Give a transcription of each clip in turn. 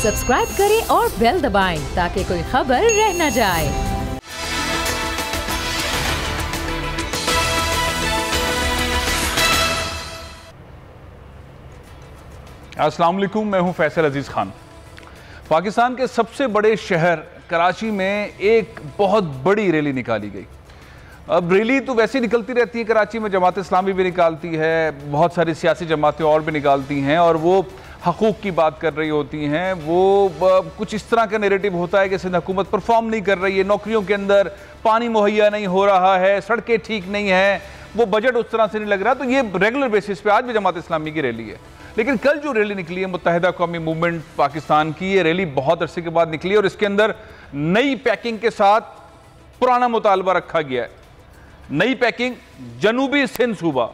Subscribe करें और bell दबाएं ताकि कोई खबर रह न जाए। अस्सलाम वालेकुम, मैं हूं फैसल अजीज खान। पाकिस्तान के सबसे बड़े शहर कराची में एक बहुत बड़ी रैली निकाली गई। अब रैली तो वैसे निकलती रहती है कराची में, जमात इस्लामी भी निकालती है, बहुत सारी सियासी जमातें और भी निकालती हैं और वो हकूक़ की बात कर रही होती हैं। वो कुछ इस तरह का नैरेटिव होता है कि सिंध हुकूमत परफॉर्म नहीं कर रही है, नौकरियों के अंदर पानी मुहैया नहीं हो रहा है, सड़कें ठीक नहीं हैं, वो बजट उस तरह से नहीं लग रहा। तो ये रेगुलर बेसिस पे आज भी जमात इस्लामी की रैली है। लेकिन कल जो रैली निकली है मुत्तहिदा कौमी मूवमेंट पाकिस्तान की, ये रैली बहुत अरसे के बाद निकली और इसके अंदर नई पैकिंग के साथ पुराना मुतालबा रखा गया है। नई पैकिंग, जनूबी सिंध सूबा,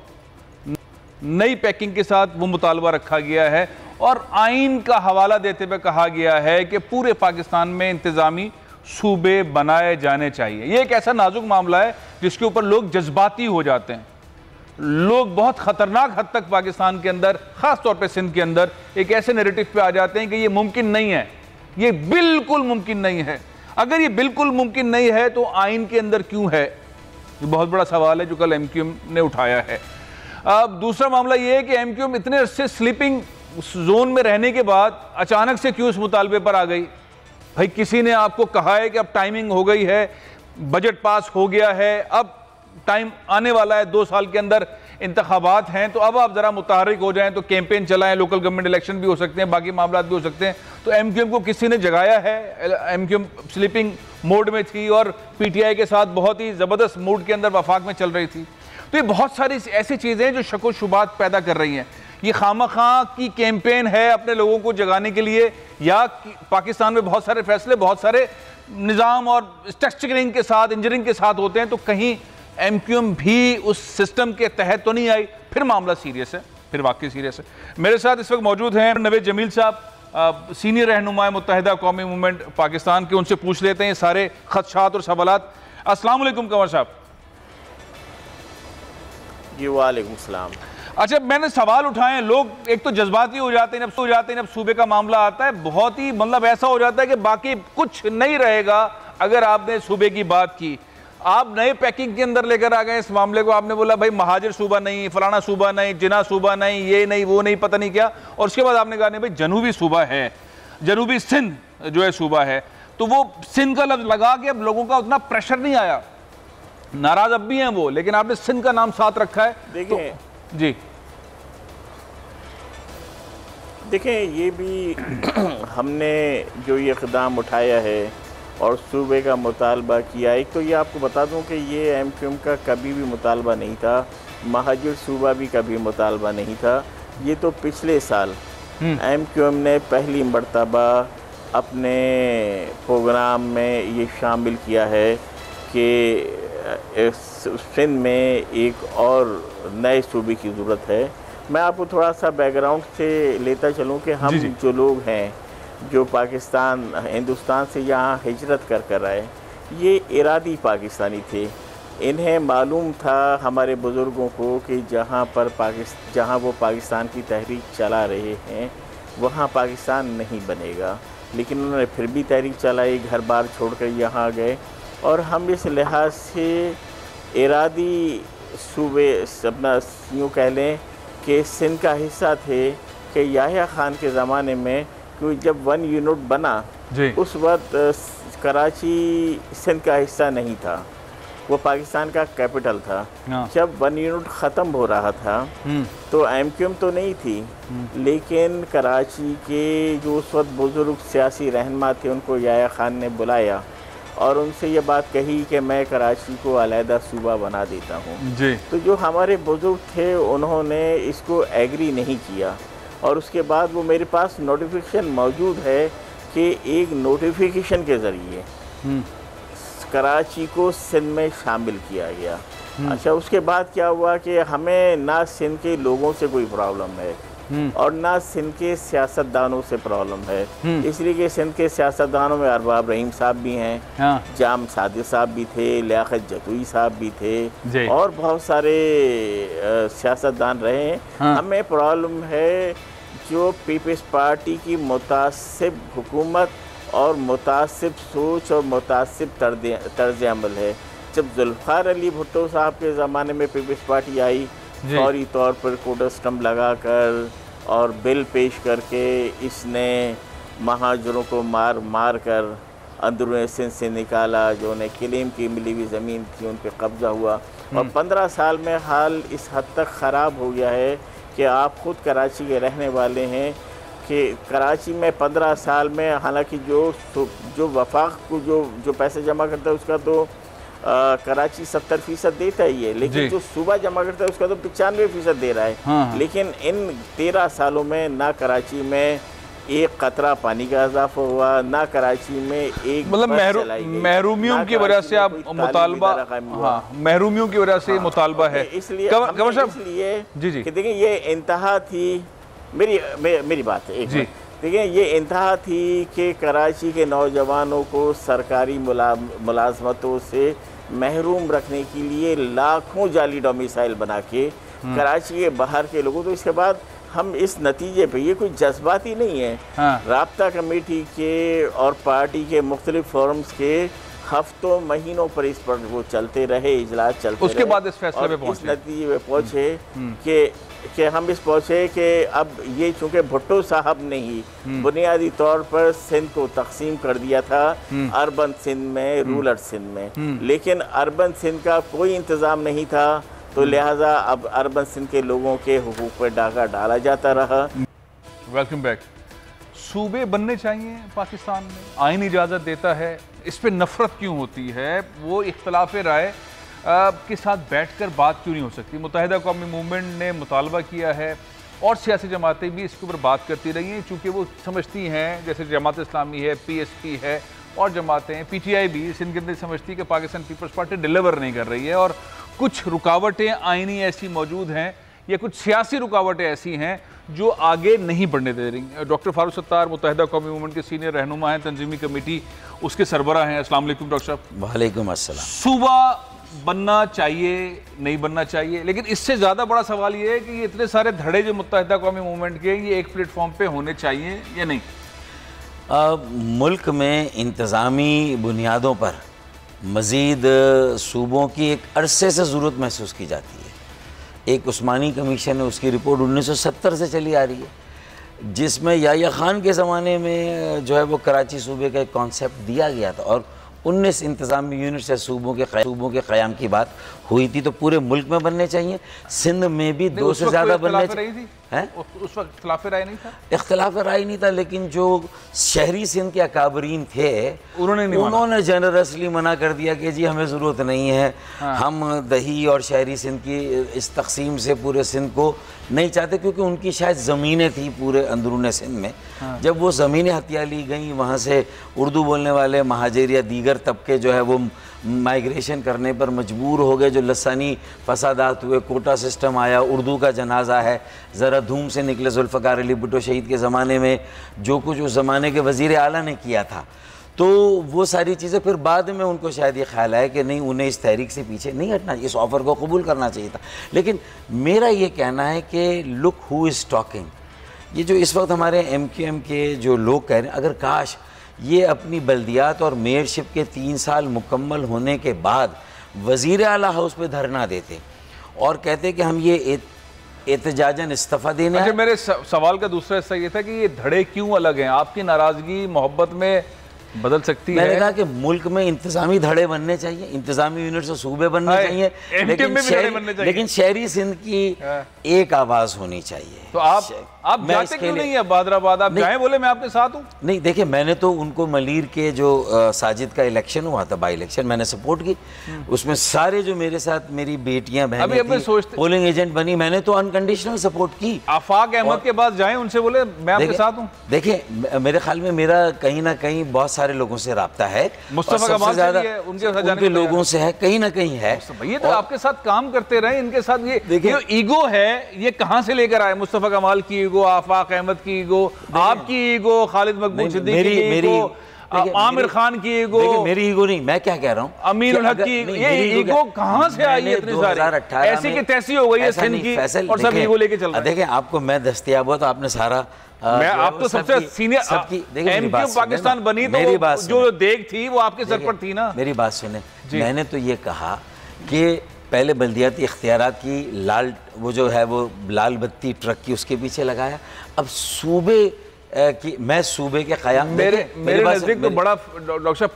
नई पैकिंग के साथ वो मुतालबा रखा गया है और आइन का हवाला देते हुए कहा गया है कि पूरे पाकिस्तान में इंतजामी सूबे बनाए जाने चाहिए। ये एक ऐसा नाजुक मामला है जिसके ऊपर लोग जज्बाती हो जाते हैं। लोग बहुत खतरनाक हद तक पाकिस्तान के अंदर, खास तौर पे सिंध के अंदर, एक ऐसे नैरेटिव पे आ जाते हैं कि ये मुमकिन नहीं है, ये बिल्कुल मुमकिन नहीं है। अगर ये बिल्कुल मुमकिन नहीं है तो आइन के अंदर क्यों है? ये बहुत बड़ा सवाल है जो कल एमक्यूएम ने उठाया है। अब दूसरा मामला ये है कि एमक्यूएम इतने अरसे स्लीपिंग जोन में रहने के बाद अचानक से क्यों इस मुतालबे पर आ गई? भाई किसी ने आपको कहा है कि अब टाइमिंग हो गई है, बजट पास हो गया है, अब टाइम आने वाला है, 2 साल के अंदर इंतखाबात हैं, तो अब आप ज़रा मुतहरिक हो जाएं, तो कैंपेन चलाएं, लोकल गवर्नमेंट इलेक्शन भी हो सकते हैं, बाकी मामला भी हो सकते हैं। तो एमक्यूएम को किसी ने जगाया है। एमक्यूएम स्लीपिंग मोड में थी और पीटीआई के साथ बहुत ही ज़बरदस्त मूड के अंदर वफाक में चल रही थी। तो ये बहुत सारी ऐसी चीज़ें हैं जो शक व शुबात पैदा कर रही हैं। ये खामखा की कैंपेन है अपने लोगों को जगाने के लिए, या पाकिस्तान में बहुत सारे फैसले बहुत सारे निज़ाम और स्ट्रक्चरिंग के साथ, इंजीनियरिंग के साथ होते हैं, तो कहीं एमक्यूएम भी उस सिस्टम के तहत तो नहीं आई? फिर मामला सीरियस है, फिर वाकई सीरियस है। मेरे साथ इस वक्त मौजूद हैं नवेद जमील साहब, सीनियर रहनुमा मुत्तहिदा कौमी मूवमेंट पाकिस्तान के। उनसे पूछ लेते हैं सारे खदशात और सवालात। अस्सलाम वालेकुम कंवर साहब। जी वालेकुम सलाम। अच्छा, मैंने सवाल उठाए हैं, लोग एक तो जज्बाती हो जाते हैं, जब सूबे का मामला आता है बहुत ही मतलब ऐसा हो जाता है कि बाकी कुछ नहीं रहेगा। अगर आपने सूबे की बात की, आप नए पैकिंग के अंदर लेकर आ गए इस मामले को, आपने बोला भाई महाजिर सूबा नहीं, फलाना सूबा नहीं, जिना सूबा नहीं, ये नहीं, वो नहीं, पता नहीं क्या, और उसके बाद आपने कहा नहीं भाई जनूबी सूबा है, जनूबी सिंध जो है सूबा है। तो वो सिंध का लफ्ज लगा के अब लोगों का उतना प्रेशर नहीं आया, नाराज अब भी हैं वो, लेकिन आपने सिंध का नाम साथ रखा है। देखिए तो, जी देखें, ये भी हमने जो ये इक़दाम उठाया है और सूबे का मुतालबा किया, एक तो ये आपको बता दूं कि ये एमक्यूएम का कभी भी मुतालबा नहीं था, महाजिर सूबा भी कभी मुतालबा नहीं था। ये तो पिछले साल एमक्यूएम ने पहली मरतबा अपने प्रोग्राम में ये शामिल किया है कि सिंध में एक और नए सूबे की ज़रूरत है। मैं आपको थोड़ा सा बैकग्राउंड से लेता चलूँ कि हम जो लोग हैं जो पाकिस्तान हिंदुस्तान से यहाँ हिजरत कर आए, ये इरादी पाकिस्तानी थे। इन्हें मालूम था, हमारे बुज़ुर्गों को, कि जहाँ वो पाकिस्तान की तहरीक चला रहे हैं वहाँ पाकिस्तान नहीं बनेगा, लेकिन उन्होंने फिर भी तहरीक चलाई, घर बार छोड़कर यहाँ आ गए। और हम इस लिहाज से इरादी सूबे अपना यूँ कह लें कि सिंध का हिस्सा थे कि याह्या खान के ज़माने में, क्योंकि जब 1 यूनिट बना उस वक्त कराची सिंध का हिस्सा नहीं था, वो पाकिस्तान का कैपिटल था। जब 1 यूनिट ख़त्म हो रहा था तो एमक्यूएम तो नहीं थी, लेकिन कराची के जो उस वक्त बुज़ुर्ग सियासी रहनुमा थे उनको याह्या खान ने बुलाया और उनसे ये बात कही कि मैं कराची को अलहदा सूबा बना देता हूँ। तो जो हमारे बुज़ुर्ग थे उन्होंने इसको एग्री नहीं किया और उसके बाद वो मेरे पास नोटिफिकेशन मौजूद है कि एक नोटिफिकेशन के ज़रिए कराची को सिंध में शामिल किया गया। अच्छा, उसके बाद क्या हुआ कि हमें ना सिंध के लोगों से कोई प्रॉब्लम है और ना सिंध के सियासतदानों से प्रॉब्लम है, इसलिए कि सिंध के सियासतदानों में अरबाब रहीम साहब भी हैं, जाम सादिक साहब भी थे, लियाकत जतोई साहब भी थे और बहुत सारे सियासतदान रहे हैं। हमें प्रॉब्लम है जो पीपल्स पार्टी की मुतासिब हुकूमत और मुतासिब सोच और मुतासिब तर्ज अमल है। जब जुल्फ़ार अली भुट्टो साहब के ज़माने में पीपल्स पार्टी आई, फौरी तौर पर कोटा स्टम्प लगा कर और बिल पेश करके इसने महाजरों को मार मार कर अंदरून सिंध से निकाला, जो उन्हें क्लेम की मिली हुई ज़मीन थी उन पर कब्ज़ा हुआ। और 15 साल में हाल इस हद तक ख़राब हो गया है कि आप ख़ुद कराची के रहने वाले हैं कि कराची में 15 साल में, हालांकि जो वफाक को जो पैसे जमा करता है उसका तो कराची 70% देता ही है, लेकिन जो सूबा जमा करता है उसका तो 95% दे रहा है। हाँ। लेकिन इन 13 सालों में ना कराची में एक कतरा पानी का इजाफा हुआ, ना कराची में एक मतलब महरूमियों की वजह से आप मुतालबा, हाँ, महरूमियों की वजह से मुतालबा है। इसलिए जी कि देखिए ये इंतहा थी, मेरी बात है, देखिए ये इंतहा थी कि कराची के नौजवानों को सरकारी मुलाजमतों से महरूम रखने के लिए लाखों जाली डोमिसाइल बना के कराची के बाहर के लोगों, तो इसके बाद हम इस नतीजे पे, ये कोई जज्बाती नहीं है। हाँ। राब्ता कमेटी के और पार्टी के मुख्तलिफ फोरम्स के हफ्तों महीनों पर इस पर वो चलते रहे, इजलास चलते उसके बाद इस फैसले पे पहुंचे, इस नतीजे पे पहुंचे कि हम इस पहुंचे कि अब ये चूँकि भुट्टो साहब ने ही बुनियादी तौर पर सिंध को तकसीम कर दिया था अर्बन सिंध में, रूरल सिंध में, लेकिन अर्बन सिंध का कोई इंतज़ाम नहीं था, तो लिहाजा अब अर्बन सिंध के लोगों के हुकूक पर डाका डाला जाता रहा। Welcome back. सूबे बनने चाहिए पाकिस्तान में, आइन इजाज़त देता है, इस पे नफरत क्यों होती है? वो इख्तलाफ राय के साथ बैठकर बात क्यों नहीं हो सकती? मुत्तहिदा कौमी मूवमेंट ने मुतालबा किया है और सियासी जमातें भी इसके ऊपर बात करती रही हैं, चूँकि वो समझती हैं, जैसे जमात इस्लामी है, PSP है और जमातें, PTI भी सिंध के अंदर समझती है कि पाकिस्तान पीपल्स पार्टी डिलीवर नहीं कर रही है और कुछ रुकावटें आइनी ऐसी मौजूद हैं या कुछ सियासी रुकावटें ऐसी हैं जो आगे नहीं बढ़ने दे रही। डॉक्टर फारूक सत्तार मुत्तहिदा कौमी मूवमेंट के सीनियर रहनुमा हैं, तंजीमी कमेटी उसके सरबराह हैं। अस्सलाम वालेकुम डॉक्टर साहब। वालेकुम अस्सलाम। सूबा बनना चाहिए, नहीं बनना चाहिए, लेकिन इससे ज़्यादा बड़ा सवाल ये है कि ये इतने सारे धड़े जो मुत्तहिदा कौमी मूवमेंट के, ये एक प्लेटफॉर्म पे होने चाहिए या नहीं? मुल्क में इंतज़ामी बुनियादों पर मज़ीद सूबों की एक अरसे से ज़रूरत महसूस की जाती है। एक उस्मानी कमीशन है, उसकी रिपोर्ट 1970 से चली आ रही है, जिसमें याह्या खान के ज़माने में जो है वो कराची सूबे का एक कॉन्सेप्ट दिया गया था और 19 इंतज़ामी यूनिट से सूबों के क़याम की बात हुई थी। तो पूरे मुल्क में बनने चाहिए, सिंध में भी 2 से ज़्यादा बनने चाहिए। उस वक्त इख्तिलाफ राय नहीं था? इख्तिलाफ राय नहीं था, लेकिन जो शहरी सिंध के अकाबरीन थे उन्होंने जनरसली मना कर दिया कि जी हमें ज़रूरत नहीं है। हाँ। हम दही और शहरी सिंध की इस तकसीम से पूरे सिंध को नहीं चाहते, क्योंकि उनकी शायद ज़मीनें थी पूरे अंदरून सिंध में। हाँ। जब वो ज़मीनें हथिया ली गई, वहाँ से उर्दू बोलने वाले महाजिर या दीगर तबके जो है वो माइग्रेशन करने पर मजबूर हो गए, जो लसानी फसादात हुए, कोटा सिस्टम आया, उर्दू का जनाजा है, ज़रा धूम से निकले। जुल्फ़कार अली भुट्टो शहीद के ज़माने में जो कुछ उस ज़माने के वज़ीर आला ने किया था, तो वो सारी चीज़ें फिर बाद में उनको शायद ये ख्याल आया कि नहीं, उन्हें इस तहरीक से पीछे नहीं हटना, इस ऑफ़र को कबूल करना चाहिए था। लेकिन मेरा ये कहना है कि लुक हु इज़ टॉकिंग, ये जो इस वक्त हमारे MQM के जो लोग कह रहे हैं, अगर काश ये अपनी बल्दियात और मेयरशिप के 3 साल मुकम्मल होने के बाद वज़ीर आला हाउस पे धरना देते और कहते कि हम ये एहतजाजन इस्तीफ़ा देने। अच्छा, मेरे सवाल का दूसरा हिस्सा ये था कि ये धड़े क्यों अलग हैं? आपकी नाराज़गी मोहब्बत में बदल सकती है। मैंने कहा कि मुल्क में इंतज़ामी धड़े बनने चाहिए, इंतज़ामी यूनिट से सूबे बनने चाहिए, लेकिन शहरी सिंध की एक आवाज़ होनी चाहिए। तो आप जाते क्यों नहीं है बादराबाद? आप जाएं, बोले मैं आपके साथ हूँ। नहीं, देखिए मैंने तो उनको मलीर के जो साजिद का इलेक्शन हुआ था, बाई इलेक्शन, मैंने सपोर्ट की। उसमें सारे जो मेरे साथ मेरी बेटियां बहनें पोलिंग एजेंट बनी, मैंने तो अनकंडीशनल सपोर्ट की। आफाक अहमद के पास जाएं, उनसे बोले मैं आपके साथ हूँ। देखिए मेरे ख्याल में मेरा कहीं ना कहीं बहुत सारे लोगों से राब्ता है, मुस्तफा कमाल से भी है, उनके लोगों से है, कहीं ना कहीं है। ये तो आपके साथ काम करते रहे, इनके साथ ये देखिए ईगो है, ये कहाँ से लेकर आए? मुस्तफा कमाल की ईगो, आफाक अहमद की ईगो, आपकी ईगो, खालिद मकबूल सिद्दीकी की ईगो, आमिर खान की ईगो, मेरी ईगो नहीं, मैं क्या कह रहा हूँ, अमीन उल हक की, ये ईगो कहाँ से आई है इतनी सारी? ऐसी की तैसी हो गई है सिंध की और सब ईगो लेके चल रहे हैं। देखें आपको मैं दस्तयाब हुआ तो आपने सारा, मैं आप तो सबसे सीनियर एमक्यू पाकिस्तान बनी तो जो देख थी वो आपके सर पर थी ना। मेरी बात सुने, मैंने तो ये कहा कि पहले बल्दियाती इख्तियारात की लाल, वो जो है वो लाल बत्ती ट्रक की उसके पीछे लगाया। अब सूबे की, मैं सूबे के क़याम, मेरे नज़दीक तो बड़ा डॉक्टर साहब,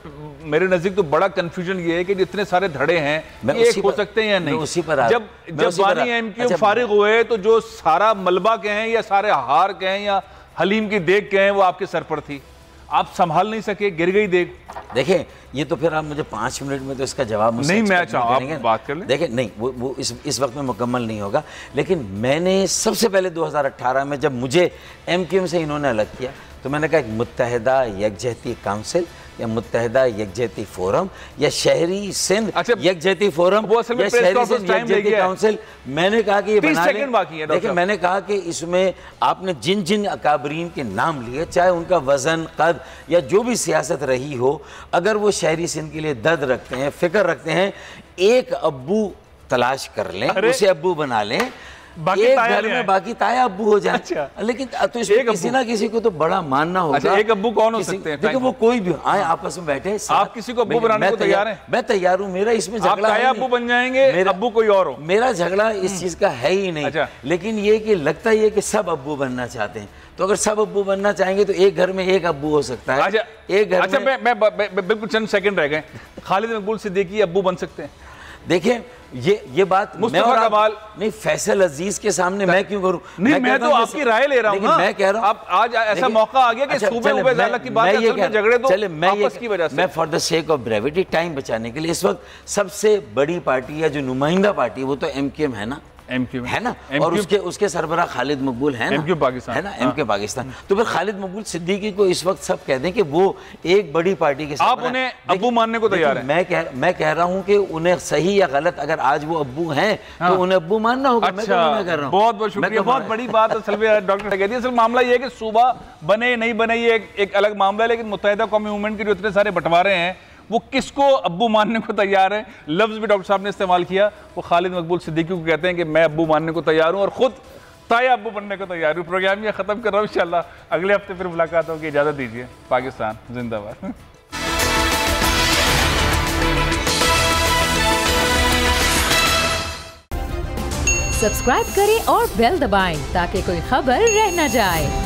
मेरे नज़दीक तो बड़ा कंफ्यूजन ये है कि जितने सारे धड़े हैं ये हो सकते हैं या नहीं। उसी पर जब बानी एमक्यू फारिग हुए तो जो सारा मलबा के हैं या सारे हार के हैं या हलीम की देख के हैं वो आपके सर पर थी, आप संभाल नहीं सके, गिर गई देख। देखें ये तो फिर आप मुझे 5 मिनट में तो इसका जवाब नहीं, मैं चाहूँ आप बात कर लें। देखें नहीं, वो इस वक्त में मुकम्मल नहीं होगा, लेकिन मैंने सबसे पहले 2018 में जब मुझे एमक्यूएम से इन्होंने अलग किया तो मैंने कहा एक मुत्तहिदा यकजहती काउंसिल या मुत्तहिदा यकजहती फोरम या शहरी सिंध यकजहती फोरम या शहरी सिंध यकजहती काउंसिल, मैंने कहा कि ये बना लें। देखिए मैंने कहा कि इसमें आपने जिन जिन अकाबरीन के नाम लिए, चाहे उनका वजन, कद या जो भी सियासत रही हो, अगर वो शहरी सिंध के लिए दर्द रखते हैं, फिक्र रखते हैं, एक अब्बू तलाश कर लें, उसे अब्बू बना लें, एक घर में बाकी ताया अब्बू हो जाए। अच्छा। लेकिन तो इसमें किसी ना किसी को तो बड़ा मानना होगा। अच्छा, एक अब्बू कौन हो सकते हैं? देखो वो कोई भी आए, आपस में बैठे, आप किसी को अब्बू बनाने को तैयार हैं? मैं तैयार हूँ, मेरा इसमें झगड़ा, ताया अब्बू बन जाएंगे, अब्बू कोई और हो, मेरा झगड़ा इस चीज का है ही नहीं। अच्छा। लेकिन ये कि लगता है कि सब अब्बू बनना चाहते हैं, तो अगर सब अब्बू बनना चाहेंगे तो एक घर में एक अब्बू हो सकता है। अच्छा, एक घर अच्छा, मैं बिल्कुल चंद सेकंड रह गए, खालिद मकबूल सिद्दीकी अब्बू बन सकते हैं? देखिए ये बात मुस्तफा कमाल नहीं, फैसल अजीज के सामने मैं क्यों करूं? नहीं, मैं तो आपकी राय ले रहा हूं ना। मैं कह रहा हूं आप आज ऐसा मौका आ गया कि सूबे की बात है, झगड़े तो आपस की वजह से। मैं for the sake of brevity, time बचाने के लिए, इस वक्त सबसे बड़ी पार्टी या जो नुमाइंदा पार्टी वो तो एमक्यूएम है ना, एमक्यूएम है ना, और उसके सरबरा खालिद मकबूल है ना, एमक्यू पाकिस्तान है ना, एमक्यू पाकिस्तान। तो फिर खालिद मकबूल सिद्दीकी को इस वक्त सब कह दें कि वो एक बड़ी पार्टी के, आप उन्हें अब्बू मानने को तैयार हैं? मैं कह रहा हूं कि उन्हें सही या गलत, अगर आज वो अब्बू हैं तो उन्हें अब्बू मानना होगा। अच्छा, मैं कर रहा हूं। बहुत बहुत शुक्रिया, बहुत बड़ी बात है। असल में डॉक्टर कहती है, असल मामला ये है कि सूबा बने नहीं बने ये एक अलग मामला है, लेकिन मुत्तहिदा कौमी मूवमेंट के जो इतने सारे बंटवारे हैं वो किसको अब्बू मानने को तैयार है, लफ्ज़ भी डॉक्टर साहब ने इस्तेमाल किया, वो खालिद मकबूल सिद्दीकी को कहते हैं कि मैं अब्बू मानने को तैयार हूँ और ख़ुद ताया अब्बू बनने को तैयार हूँ। प्रोग्राम ये ख़त्म कर रहा हूँ, इंशाल्लाह अगले हफ्ते फिर मुलाकात होगी। इजाज़त दीजिए, पाकिस्तान जिंदाबाद। सब्सक्राइब करें और बेल दबाएं ताकि कोई खबर रह न जाए।